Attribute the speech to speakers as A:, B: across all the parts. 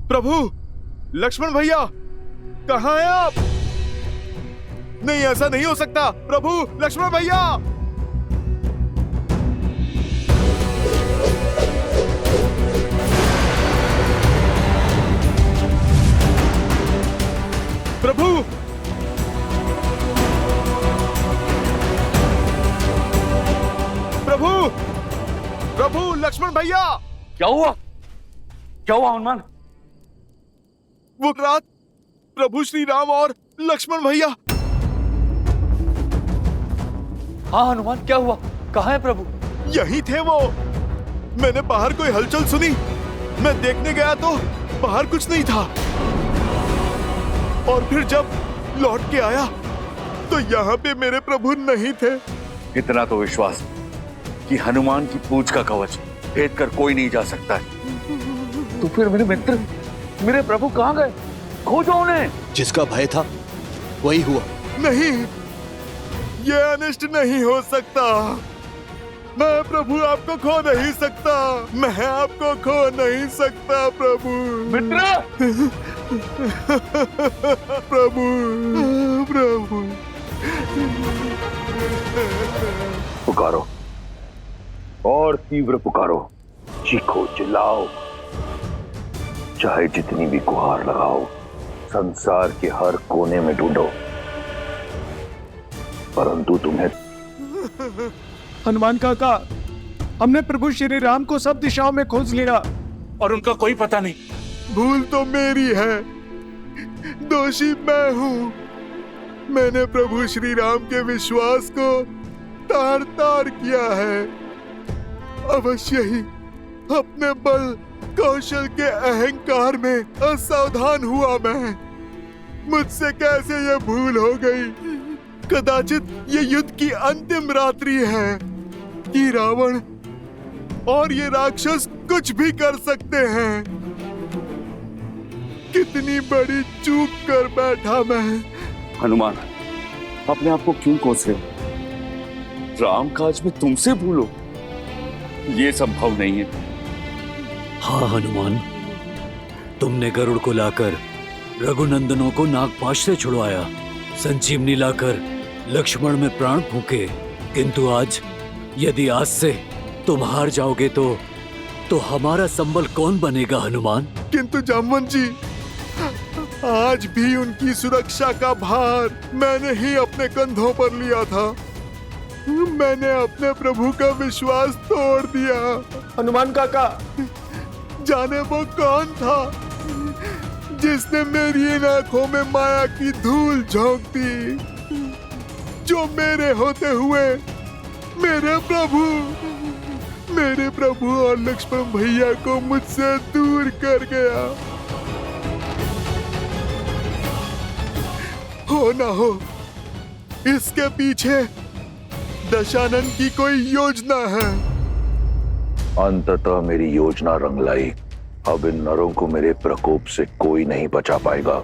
A: प्रभु, लक्ष्मण भैया, कहाँ हैं आप? नहीं, ऐसा नहीं हो सकता। प्रभु, लक्ष्मण भैया। प्रभु, प्रभु, प्रभु, लक्ष्मण भैया।
B: क्या हुआ? क्या हुआ हनुमान?
A: वो रात प्रभु श्री राम और लक्ष्मण भैया।
B: हाँ हनुमान, क्या हुआ? कहाँ है प्रभु?
A: यही थे वो। मैंने बाहर कोई हलचल सुनी, मैं देखने गया तो बाहर कुछ नहीं था, और फिर जब लौट के आया तो यहाँ पे मेरे प्रभु नहीं थे।
B: इतना तो विश्वास कि हनुमान की पूंछ का कवच भेद कर कोई नहीं जा सकता है। तो फिर मेरे मित्र, मेरे प्रभु कहाँ गए? खोजो उन्हें।
C: जिसका भय था वही हुआ।
A: नहीं, ये अनिष्ट नहीं हो सकता। मैं प्रभु आपको खो नहीं सकता। मैं आपको खो नहीं सकता प्रभु।
B: मित्र,
A: प्रभु, प्रभु।
D: पुकारो और तीव्र पुकारो, चीखो, चिल्लाओ, चाहे जितनी भी गुहार लगाओ, संसार के हर कोने में ढूंढो, परंतु तुम्हें।
E: हनुमान काका, हमने प्रभु श्री राम को सब दिशाओं में खोज लिया
B: और उनका कोई पता नहीं।
A: भूल तो मेरी है, दोषी मैं हूँ। मैंने प्रभु श्री राम के विश्वास को तार तार किया है। अवश्य ही अपने बल कौशल के अहंकार में असावधान हुआ मैं। मुझसे कैसे ये भूल हो गई? कदाचित ये युद्ध की अंतिम रात्रि है कि रावण और ये राक्षस कुछ भी कर सकते हैं। कितनी बड़ी चूक कर बैठा मैं।
B: हनुमान, अपने आप को क्यों कोस रहे? राम काज में तुमसे भूलो, ये संभव नहीं है।
C: हाँ हनुमान, तुमने गरुड़ को लाकर रघुनंदनों को नागपाश से छुड़वाया, संजीवनी लाकर लक्ष्मण में प्राण फूके, किंतु आज यदि आज से तुम हार जाओगे तो हमारा संबल कौन बनेगा हनुमान?
A: किंतु जामवंत जी, आज भी उनकी सुरक्षा का भार मैंने ही अपने कंधों पर लिया था। मैंने अपने प्रभु का विश्वास तोड़ दिया।
E: हनुमान काका,
A: जाने वो कौन था जिसने मेरी इन आंखों में माया की धूल झोंक दी, जो मेरे होते हुए मेरे प्रभु और लक्ष्मण भैया को मुझसे दूर कर गया। हो ना हो, इसके पीछे दशानन की कोई योजना है।
D: अंततः मेरी योजना रंग लाई। अब इन नरों को मेरे प्रकोप से कोई नहीं बचा पाएगा।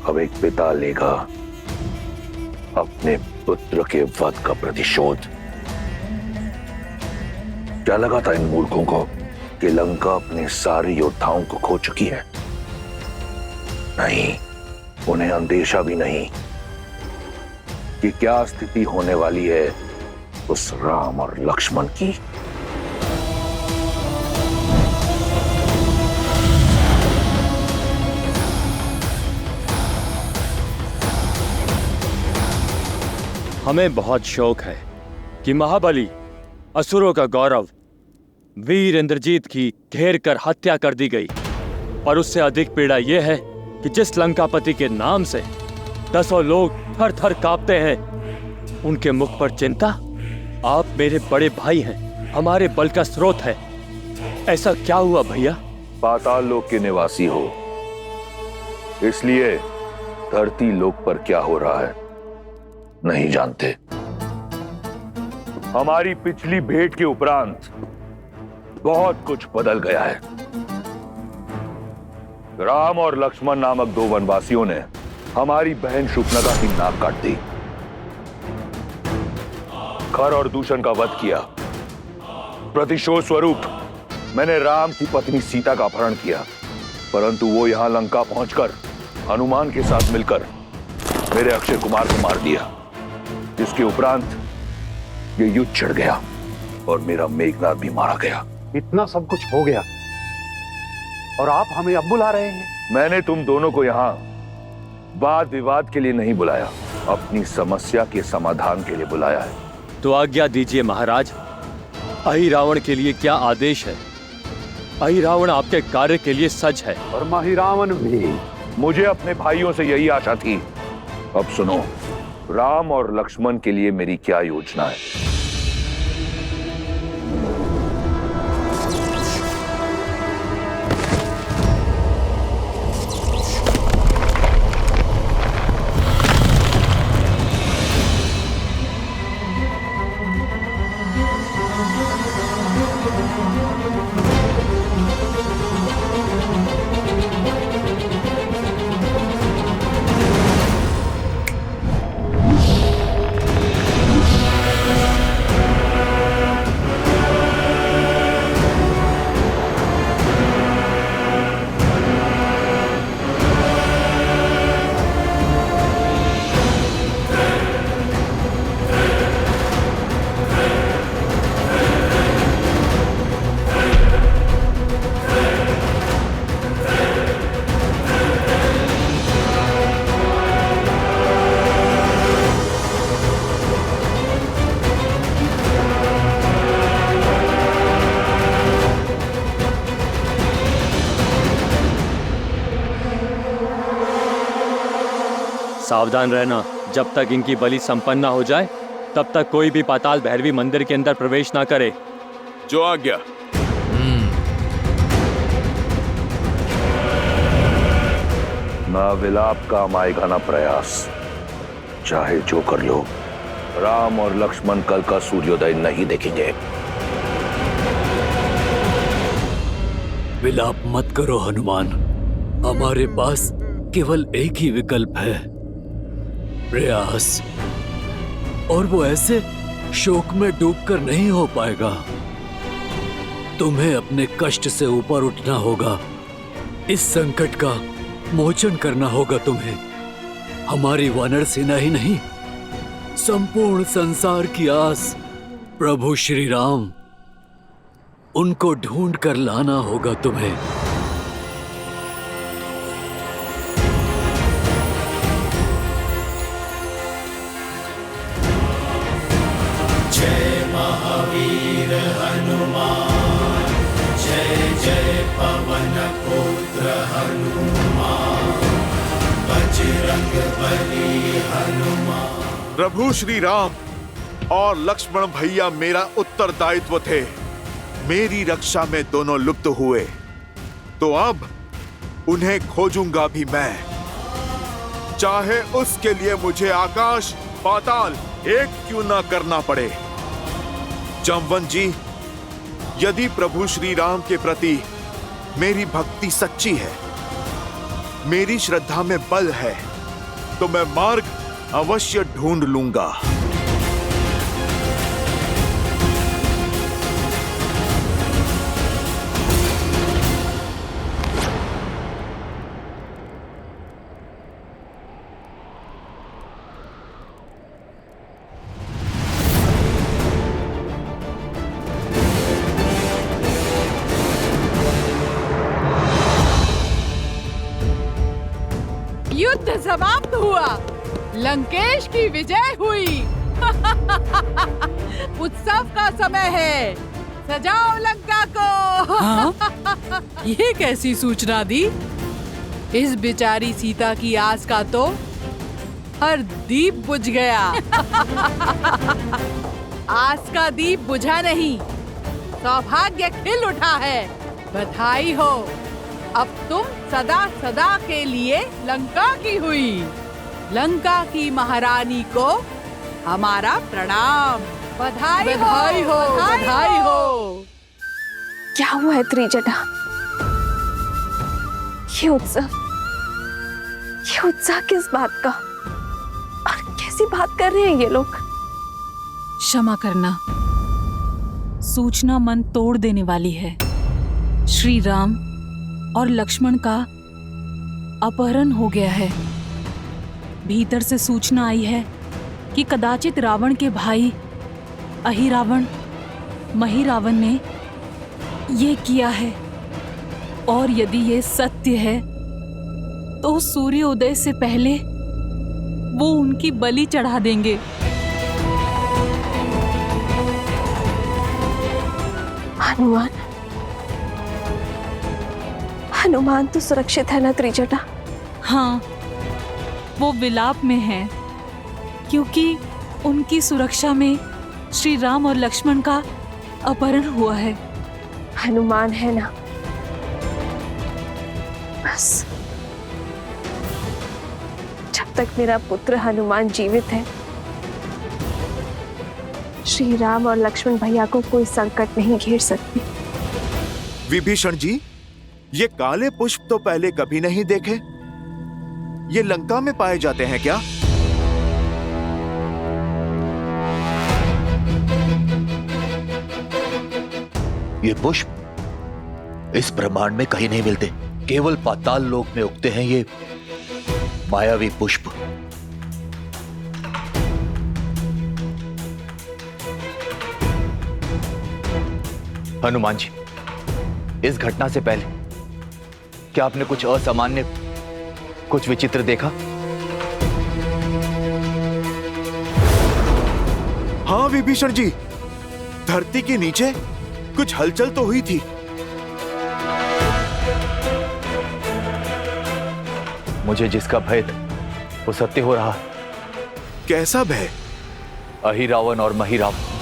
D: अब एक पिता लेगा अपने पुत्र के वध का प्रतिशोध। क्या लगा था इन मूर्खों को कि लंका अपने सारे योद्धाओं को खो चुकी है? नहीं, उन्हें अंदेशा भी नहीं कि क्या स्थिति होने वाली है उस राम और लक्ष्मण की।
F: हमें बहुत शौक है कि महाबली असुरों का गौरव वीर इंद्रजीत की घेर कर हत्या कर दी गई, और उससे अधिक पीड़ा यह है कि जिस लंकापति के नाम से 10 लोग थर थर कांपते हैं, उनके मुख पर चिंता। आप मेरे बड़े भाई हैं, हमारे बल का स्रोत है। ऐसा क्या हुआ भैया?
D: पाताल लोक के निवासी हो, इसलिए धरती लोक पर क्या हो रहा है नहीं जानते। हमारी पिछली भेंट के उपरांत बहुत कुछ बदल गया है। राम और लक्ष्मण नामक 2 वनवासियों ने हमारी बहन शूर्पणखा की नाक काट दी, खर और दूषण का वध किया। प्रतिशोध स्वरूप मैंने राम की पत्नी सीता का अपहरण किया परंतु वो यहां लंका पहुंचकर हनुमान के साथ मिलकर मेरे अक्षय कुमार को मार दिया। इसके उपरांत ये युद्ध छिड़ गया और मेरा मेघनाद भी मारा गया।
G: इतना सब कुछ हो गया और आप हमें अब बुला रहे हैं?
D: मैंने तुम दोनों को यहां वाद विवाद के लिए नहीं बुलाया, अपनी समस्या के समाधान के लिए बुलाया है।
F: तो आज्ञा दीजिए महाराज, अहि रावण के लिए क्या आदेश है? अहि रावण आपके कार्य के लिए सच है।
G: और महिरावण भी।
D: मुझे अपने भाइयों से यही आशा थी। अब सुनो, राम और लक्ष्मण के लिए मेरी क्या योजना है।
F: सावधान रहना, जब तक इनकी बलि संपन्न न हो जाए तब तक कोई भी पाताल भैरवी मंदिर के अंदर प्रवेश ना करे।
A: जो आज्ञा।
D: ना विलाप काम आएगा ना प्रयास, चाहे जो कर लो, राम और लक्ष्मण कल का सूर्योदय नहीं देखेंगे।
C: विलाप मत करो हनुमान, हमारे पास केवल एक ही विकल्प है, प्रयास। और वो ऐसे शोक में डूबकर नहीं हो पाएगा। तुम्हें अपने कष्ट से ऊपर उठना होगा, इस संकट का मोचन करना होगा तुम्हें। हमारी वानर सेना ही नहीं, संपूर्ण संसार की आस प्रभु श्री राम, उनको ढूंढ कर लाना होगा तुम्हें।
A: प्रभु श्री राम और लक्ष्मण भैया मेरा उत्तरदायित्व थे। मेरी रक्षा में दोनों लुप्त हुए, तो अब उन्हें खोजूंगा भी मैं, चाहे उसके लिए मुझे आकाश पाताल एक क्यों ना करना पड़े। जमवन जी, यदि प्रभु श्री राम के प्रति मेरी भक्ति सच्ची है, मेरी श्रद्धा में बल है, तो मैं मार्ग अवश्य ढूंढ लूंगा।
H: युद्ध समाप्त हुआ, लंकेश की विजय हुई। उत्सव का समय है, सजाओ लंका को। हाँ? ये कैसी सूचना दी? इस बेचारी सीता की आस का तो हर दीप बुझ गया। आस का दीप बुझा नहीं, सौभाग्य खिल उठा है। बधाई हो, अब तुम सदा सदा के लिए लंका की हुई। लंका की महारानी को हमारा प्रणाम। बधाई हो, बधाई हो।
I: क्या हुआ है त्रिजटा? ये उत्साह किस बात का? और कैसी बात कर रहे हैं ये लोग?
J: क्षमा करना, सूचना मन तोड़ देने वाली है। श्री राम और लक्ष्मण का अपहरण हो गया है। भीतर से सूचना आई है कि कदाचित रावण के भाई अहिरावण महिरावण ने ये किया है, और यदि ये सत्य है तो सूर्योदय से पहले वो उनकी बलि चढ़ा देंगे।
I: हनुमान, हनुमान तो सुरक्षित है ना त्रिजटा?
J: हाँ, वो विलाप में है क्योंकि उनकी सुरक्षा में श्री राम और लक्ष्मण का अपहरण हुआ है।
I: हनुमान है ना? बस जब तक मेरा पुत्र हनुमान जीवित है, श्री राम और लक्ष्मण भैया को कोई संकट नहीं घेर सकती।
A: विभीषण जी, ये काले पुष्प तो पहले कभी नहीं देखे। ये लंका में पाए जाते हैं क्या?
D: ये पुष्प इस ब्रह्मांड में कहीं नहीं मिलते, केवल पाताल लोक में उगते हैं ये मायावी पुष्प।
K: हनुमान जी, इस घटना से पहले क्या आपने कुछ असामान्य, कुछ विचित्र देखा?
A: हाँ विभीषण जी, धरती के नीचे कुछ हलचल तो हुई थी।
K: मुझे जिसका भय था वो सत्य हो रहा।
A: कैसा भय?
K: अहिरावण और महिरावण।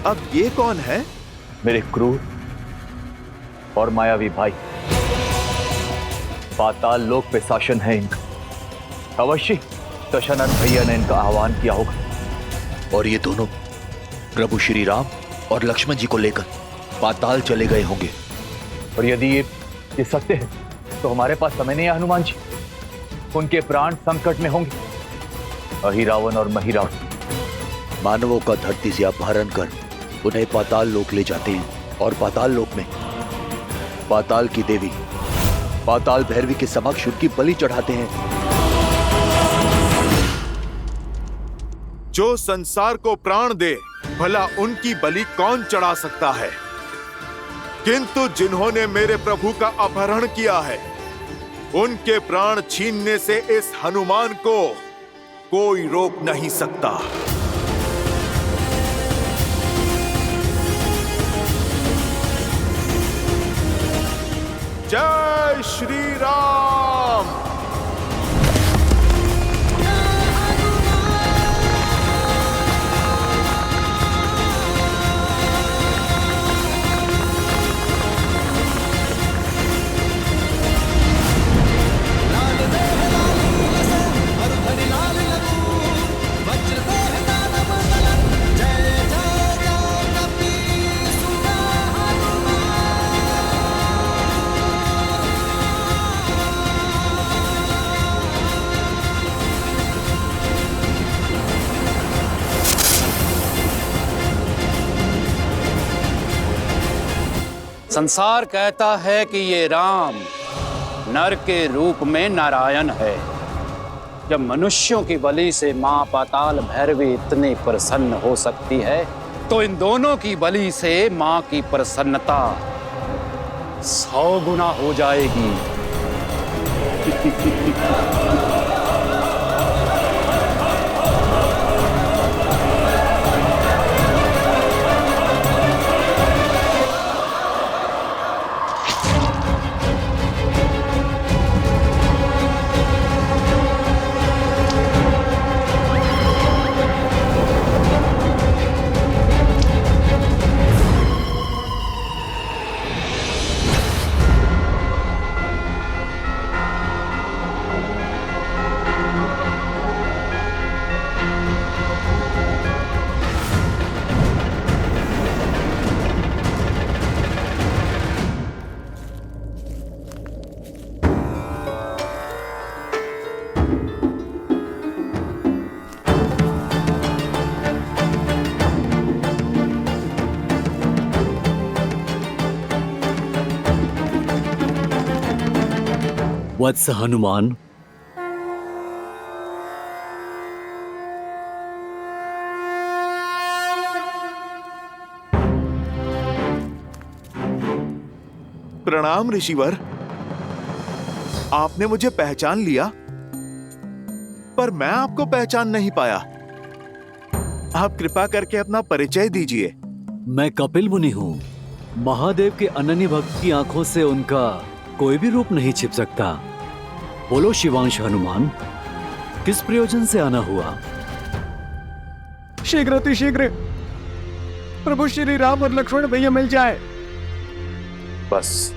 A: अब ये कौन है?
K: मेरे क्रूर और मायावी भाई। पाताल लोक पे शासन है इनका। अवश्य दशरथ भैया ने इनका आह्वान किया होगा
D: और ये दोनों प्रभु श्री राम और लक्ष्मण जी को लेकर पाताल चले गए होंगे।
K: और यदि ये सत्य है तो हमारे पास समय नहीं है हनुमान जी। उनके प्राण संकट में होंगे। अहिरावण और महिरावण
D: मानवों का धरती से अपहरण कर उन्हें पाताल लोक ले जाते हैं और पाताल लोक में पाताल की देवी पाताल भैरवी के समक्ष उनकी बलि चढ़ाते हैं।
A: जो संसार को प्राण दे, भला उनकी बलि कौन चढ़ा सकता है? किंतु जिन्होंने मेरे प्रभु का अपहरण किया है, उनके प्राण छीनने से इस हनुमान को कोई रोक नहीं सकता। जय श्री राम।
L: संसार कहता है कि ये राम नर के रूप में नारायण है। जब मनुष्यों की बलि से मां पाताल भैरवी इतनी प्रसन्न हो सकती है, तो इन दोनों की बलि से मां की प्रसन्नता 100 गुना हो जाएगी।
C: वत्स हनुमान,
A: प्रणाम ऋषिवर। आपने मुझे पहचान लिया, पर मैं आपको पहचान नहीं पाया। आप कृपा करके अपना परिचय दीजिए।
C: मैं कपिल मुनि हूँ। महादेव के अनन्य भक्त की आंखों से उनका कोई भी रूप नहीं छिप सकता। बोलो शिवांश हनुमान, किस प्रयोजन से आना हुआ?
E: शीघ्र अतिशीघ्र प्रभु श्री राम और लक्ष्मण भैया मिल जाए।
B: बस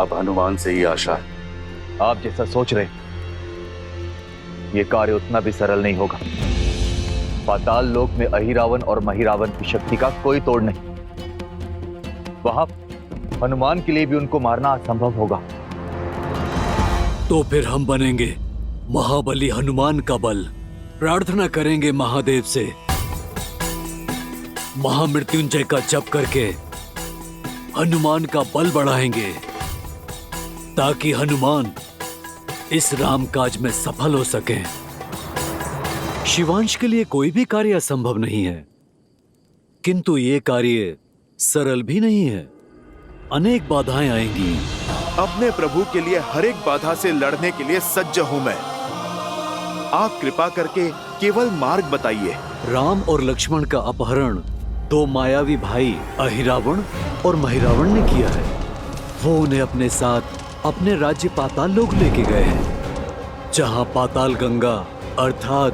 B: अब हनुमान से ही आशा है।
K: आप जैसा सोच रहे ये कार्य उतना भी सरल नहीं होगा। पाताल लोक में अहिरावण और महिरावण की शक्ति का कोई तोड़ नहीं। वहां हनुमान के लिए भी उनको मारना असंभव होगा।
C: तो फिर हम बनेंगे महाबली हनुमान का बल। प्रार्थना करेंगे महादेव से, महामृत्युंजय का जप करके हनुमान का बल बढ़ाएंगे, ताकि हनुमान इस राम काज में सफल हो सके। शिवांश के लिए कोई भी कार्य असंभव नहीं है, किंतु ये कार्य सरल भी नहीं है। अनेक बाधाएं आएंगी।
A: अपने प्रभु के लिए हर एक बाधा से लड़ने के लिए सज्ज हूं मैं। आप कृपा करके केवल मार्ग बताइए।
C: राम और लक्ष्मण का अपहरण दो मायावी भाई अहिरावण और महिरावण ने किया है। वो उन्हें अपने साथ अपने राज्य पाताल लोक लेके गए हैं, जहां पाताल गंगा अर्थात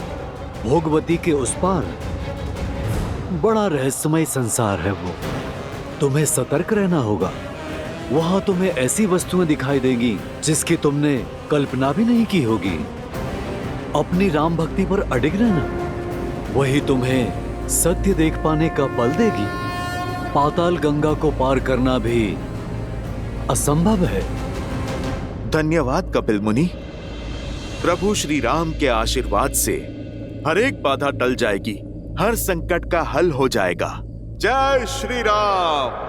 C: भोगवती के उस पार बड़ा रहस्यमय संसार है। वो तुम्हें सतर्क रहना होगा। वहां तुम्हें ऐसी वस्तुएं दिखाई देंगी जिसकी तुमने कल्पना भी नहीं की होगी। अपनी राम भक्ति पर अडिग रहना, वही तुम्हें सत्य देख पाने का बल देगी। पाताल गंगा को पार करना भी असंभव है।
A: धन्यवाद कपिल मुनि। प्रभु श्री राम के आशीर्वाद से हर एक बाधा टल जाएगी, हर संकट का हल हो जाएगा। जय श्री राम।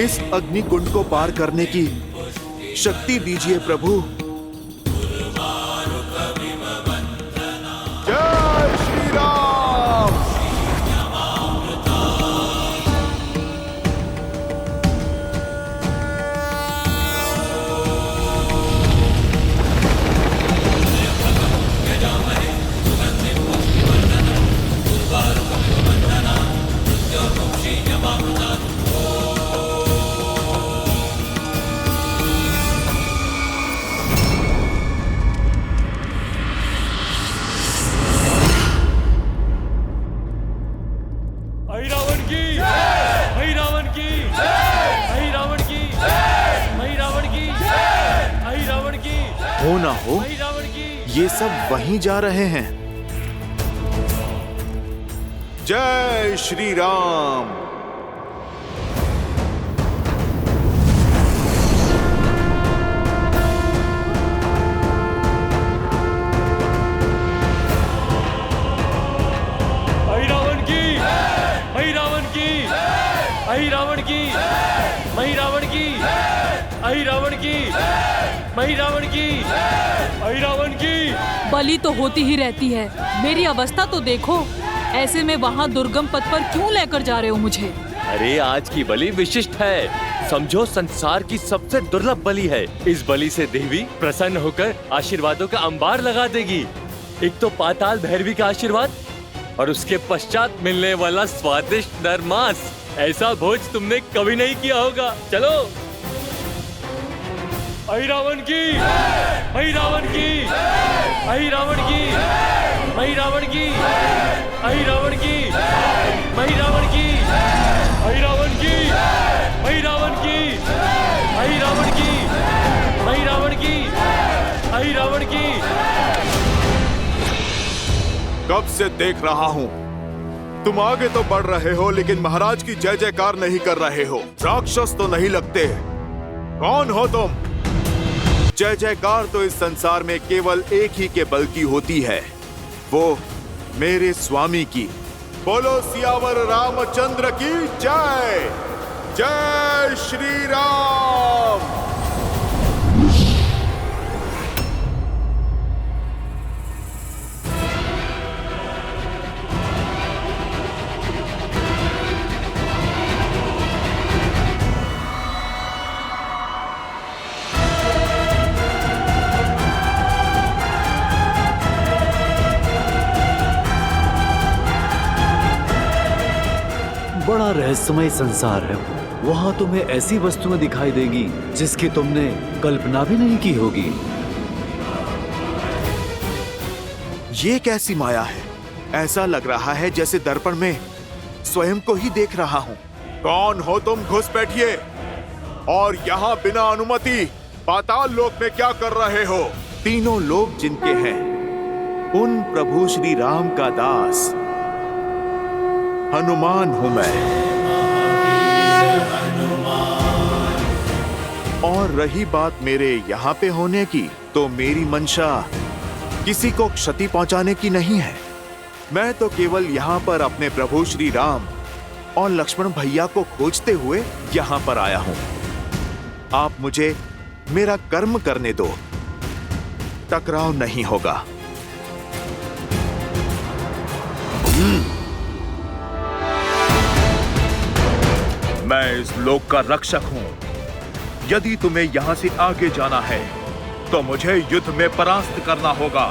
A: इस अग्नि कुंड को पार करने की शक्ति दीजिए प्रभु। जय श्री राम। हो ना हो, ये सब वहीं जा रहे हैं। जय श्री राम।
F: अहिरावण की, अहिरावण की, अहिरावण की, महिरावण की, अहिरावण की, महिरावण की, अहिरावण की।
J: बलि तो होती ही रहती है, मेरी अवस्था तो देखो। ऐसे में वहाँ दुर्गम पथ पर क्यों लेकर जा रहे हो मुझे?
F: अरे आज की बलि विशिष्ट है, समझो संसार की सबसे दुर्लभ बलि है। इस बलि से देवी प्रसन्न होकर आशीर्वादों का अंबार लगा देगी। एक तो पाताल भैरवी का आशीर्वाद और उसके पश्चात मिलने वाला स्वादिष्ट नर मांस। ऐसा भोज तुमने कभी नहीं किया होगा। चलो। अहिरावण की, अहिरावण की, अहिरावण की, अहिरावण की, अहिरावण की, अहिरावण की, अहिरावण की, अहिरावण की, अहिरावण की, अहिरावण की, अहिरावण की।
A: कब से देख रहा हूँ तुम आगे तो बढ़ रहे हो लेकिन महाराज की जय जयकार नहीं कर रहे हो। राक्षस तो नहीं लगते। कौन हो तुम? जय जयकार तो इस संसार में केवल एक ही के बल की होती है, वो मेरे स्वामी की। बोलो सियावर रामचंद्र की जय। जय श्री राम।
C: बड़ा रहस्यमय संसार है। वहाँ तुम्हें ऐसी वस्तुएं दिखाई देगी जिसकी तुमने कल्पना भी नहीं की होगी।
A: ये कैसी माया है? ऐसा लग रहा है जैसे दर्पण में स्वयं को ही देख रहा हूँ। कौन हो तुम? घुस बैठिए। और यहाँ बिना अनुमति पाताल लोक में क्या कर रहे हो? तीनों लोक जिनके हैं उन प्रभु श्री राम का दास हनुमान हूं मैं। और रही बात मेरे यहाँ पे होने की, तो मेरी मंशा किसी को क्षति पहुंचाने की नहीं है। मैं तो केवल यहाँ पर अपने प्रभु श्री राम और लक्ष्मण भैया को खोजते हुए यहाँ पर आया हूं। आप मुझे मेरा कर्म करने दो, टकराव नहीं होगा। मैं इस लोक का रक्षक हूं। यदि तुम्हें यहां से आगे जाना है तो मुझे युद्ध में परास्त करना होगा।